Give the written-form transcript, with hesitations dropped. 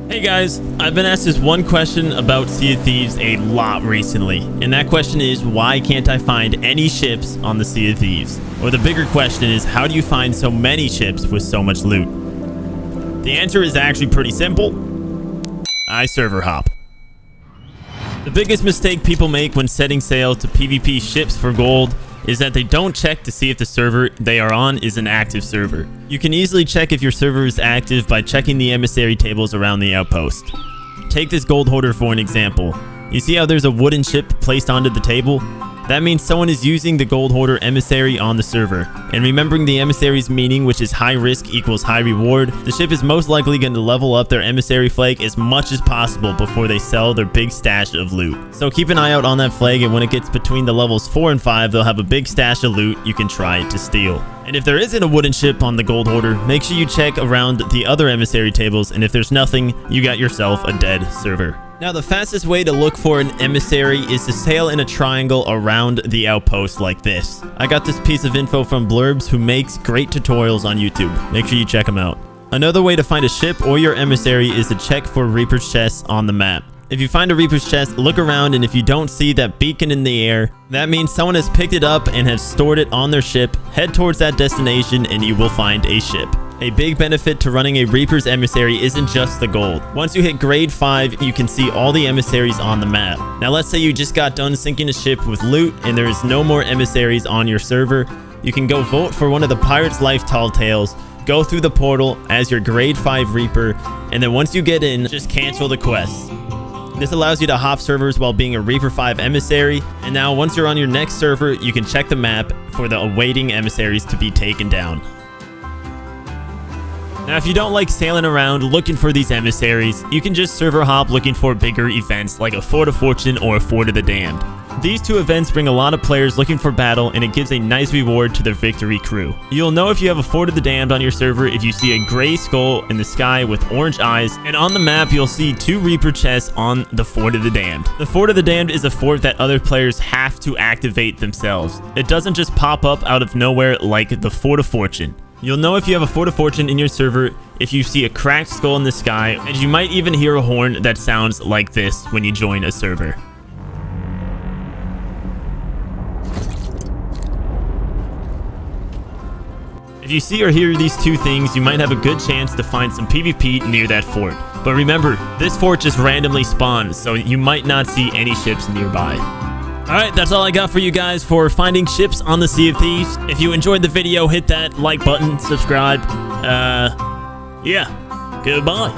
Hey guys, I've been asked this one question about Sea of Thieves a lot recently, and that question is, why can't I find any ships on the Sea of Thieves? Or the bigger question is, how do you find so many ships with so much loot? The answer is actually pretty simple. I server hop. The biggest mistake people make when setting sail to PvP ships for gold is that they don't check to see if the server they are on is an active server. You can easily check if your server is active by checking the emissary tables around the outpost. Take this gold hoarder for an example. You see how there's a wooden ship placed onto the table? That means someone is using the gold hoarder emissary on the server. And remembering the emissary's meaning, which is high risk equals high reward, the ship is most likely going to level up their emissary flag as much as possible before they sell their big stash of loot. So keep an eye out on that flag, and when it gets between the levels 4 and 5, they'll have a big stash of loot you can try to steal. And if there isn't a wooden ship on the gold hoarder, make sure you check around the other emissary tables, and if there's nothing, you got yourself a dead server. Now, the fastest way to look for an emissary is to sail in a triangle around the outpost like this. I got this piece of info from Blurbs, who makes great tutorials on YouTube. Make sure you check him out. Another way to find a ship or your emissary is to check for Reaper's chests on the map. If you find a Reaper's chest, look around, and if you don't see that beacon in the air, that means someone has picked it up and has stored it on their ship. Head towards that destination and you will find a ship. A big benefit to running a Reaper's emissary isn't just the gold. Once you hit grade 5, you can see all the emissaries on the map. Now let's say you just got done sinking a ship with loot and there is no more emissaries on your server. You can go vote for one of the Pirate's Life Tall Tales, go through the portal as your grade 5 Reaper, and then once you get in, just cancel the quest. This allows you to hop servers while being a Reaper 5 emissary, and now once you're on your next server, you can check the map for the awaiting emissaries to be taken down. Now, if you don't like sailing around looking for these emissaries, you can just server hop looking for bigger events like a Fort of Fortune or a Fort of the Damned. These two events bring a lot of players looking for battle, and it gives a nice reward to their victory crew. You'll know if you have a Fort of the Damned on your server if you see a gray skull in the sky with orange eyes, and on the map you'll see 2 Reaper chests on the Fort of the Damned. The Fort of the Damned is a fort that other players have to activate themselves. It doesn't just pop up out of nowhere like the Fort of Fortune. You'll know if you have a Fort of Fortune in your server if you see a cracked skull in the sky, and you might even hear a horn that sounds like this when you join a server. If you see or hear these two things, you might have a good chance to find some PvP near that fort. But remember, this fort just randomly spawns, so you might not see any ships nearby. Alright, that's all I got for you guys for finding ships on the Sea of Thieves. If you enjoyed the video, hit that like button, subscribe. Yeah, goodbye.